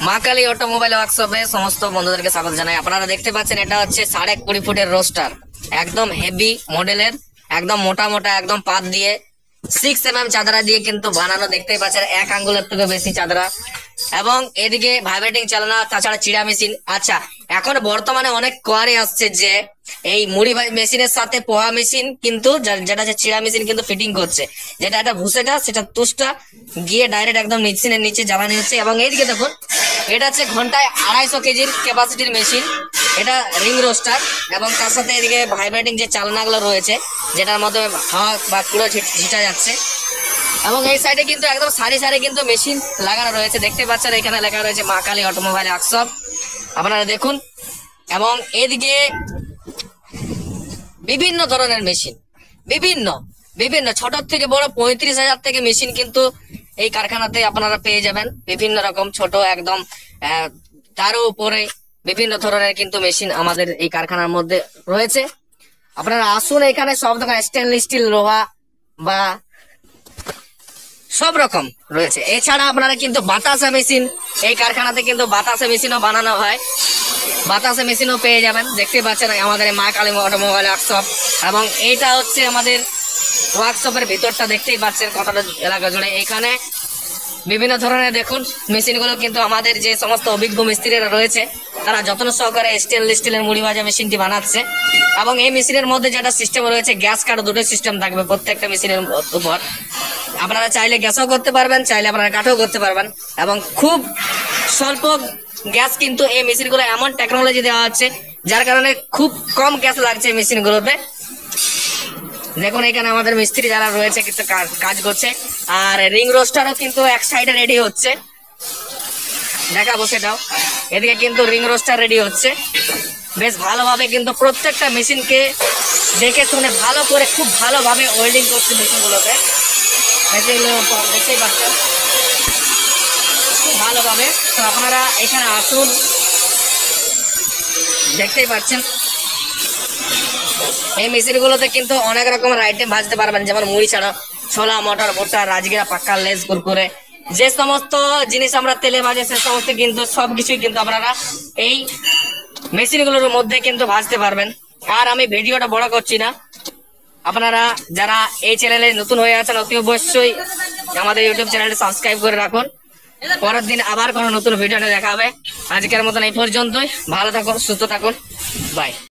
মা কালী অটোমোবাইল ওয়ার্কশপে সমস্ত বন্ধুদেরকে স্বাগত জানাই। আপনারা দেখতে পাচ্ছেন এটা হচ্ছে 20.5 ফুটের রোস্টার, একদম হেভি মডেলের, একদম মোটা মোটা একদম পাত দিয়ে 6 mm চাদরা দিয়ে কিন্তু বানানো। দেখতেই পাচ্ছেন 1 আঙ্গুলের থেকে বেশি চাদরা, এবং এদিকে ভাইব্রেটিং চালনা, তাছাড়া চিড়া মেশিন। আচ্ছা, এখন বর্তমানে অনেক কোয়ারি আসছে যে এই মুড়ি মেশিনের সাথে পোহা মেশিন কিন্তু যেটা হচ্ছে চিড়া মেশিন কিন্তু ফিটিং করছে, যেটা একটা ভুসেটা সেটা তুষটা গিয়ে ডাইরেক্ট একদম মেশিনের নিচে জ্বালানি হচ্ছে। এবং এইদিকে দেখুন, এটা হচ্ছে ঘন্টায় 250 কেজির ক্যাপাসিটির মেশিন, এটা রিং রোস্টার, এবং তার সাথে এদিকে ভাইব্রেটিং যে চালনাগুলো রয়েছে যেটার মধ্যে হাওয়া বা কুড়ো ছিটা যাচ্ছে। এবং এই সাইডে কিন্তু একদম সারি সারি কিন্তু মেশিন লাগানো রয়েছে। দেখতে পাচ্ছেন এখানে লেখা রয়েছে মা কালী অটোমোবাইল ওয়ার্কশপ, আপনারা দেখুন। এবং এদিকে বিভিন্ন ধরনের মেশিন, বিভিন্ন বিভিন্ন ছোট থেকে বড় 35,000 থেকে মেশিন কিন্তু এই কারখানাতে আপনারা পেয়ে যাবেন। বিভিন্ন রকম ছোট একদম তারও উপরে বিভিন্ন ধরনের কিন্তু মেশিন আমাদের এই কারখানার মধ্যে রয়েছে। আপনারা আসুন, এখানে সব ধরনের স্টেনলেস স্টিল, লোহা বা সব রকম রয়েছে। এছাড়া আপনারা কিন্তু বাতাসা মেশিন, এই কারখানাতে কিন্তু বাতাসা মেশিনও বানানো হয়, বাতাসা মেশিনও পেয়ে যাবেন। দেখতে পাচ্ছেন আমাদের মা কালী অটোমোবাইল ওয়ার্কশপ, এবং এইটা হচ্ছে আমাদের ওয়ার্কশপের ভিতরটা। দেখতেই পাচ্ছেন কতটা এলাকা জুড়ে এখানে বিভিন্ন ধরনের দেখুন মেশিনগুলো কিন্তু আমাদের যে সমস্ত অভিজ্ঞ মিস্ত্রিরা রয়েছে তারা যত্ন সহকারে স্টেনলেস স্টিলের মুড়ি ভাজা মেশিনটি বানাচ্ছে। এবং এই মেশিনের মধ্যে যেটা সিস্টেম রয়েছে, গ্যাস কাঠ দুটো সিস্টেম থাকবে প্রত্যেকটা মেশিনের উপর। আপনারা চাইলে গ্যাসও করতে পারবেন, চাইলে আপনারা কাঠও করতে পারবেন, এবং খুব স্বল্প গ্যাস কিন্তু এই মেশিনগুলো এমন টেকনোলজি দেওয়া হচ্ছে যার কারণে খুব কম গ্যাস লাগছে এই মেশিনগুলোতে। দেখুন এখানে আমাদের মিস্ত্রি যারা রয়েছে কিন্তু কাজ করছে, আর রিং রোস্টারও কিন্তু এক সাইডে রেডি হচ্ছে, দেখাবো সেটাও। এদিকে কিন্তু রিং রোস্টার রেডি হচ্ছে বেশ ভালোভাবে, কিন্তু প্রত্যেকটা মেশিনকে দেখে শুনে ভালো করে খুব ভালোভাবে ওয়েল্ডিং করছে মেশিনগুলোতে। দেখতেই পাচ্ছেন খুব ভালোভাবে। তো আপনারা এখানে আসুন, দেখতেই পাচ্ছেন এই মেশিনগুলোতে কিন্তু অনেক রকমের আইটেম ভাজতে পারবেন, যেমন মুড়ি ছাড়া, ছোলা, মটর, ভুট্টা, রাজগীরা, পাক্কা, লেস, কুরকুরে, যে সমস্ত জিনিস আমরা তেলে ভাজে সে সমস্ত কিন্তু সবকিছুই কিন্তু আপনারা এই মেশিনগুলোর মধ্যে কিন্তু ভাজতে পারবেন। আর আমি ভিডিওটা বড় করছি না, আপনারা যারা এই চ্যানেলে নতুন হয়ে আছেন অতি অবশ্যই আমাদের ইউটিউব চ্যানেলটি সাবস্ক্রাইব করে রাখুন। পরের দিন আবার কোনো নতুন ভিডিওটা দেখা হবে। আজকের মতন এই পর্যন্তই। ভালো থাকুন, সুস্থ থাকুন, বাই।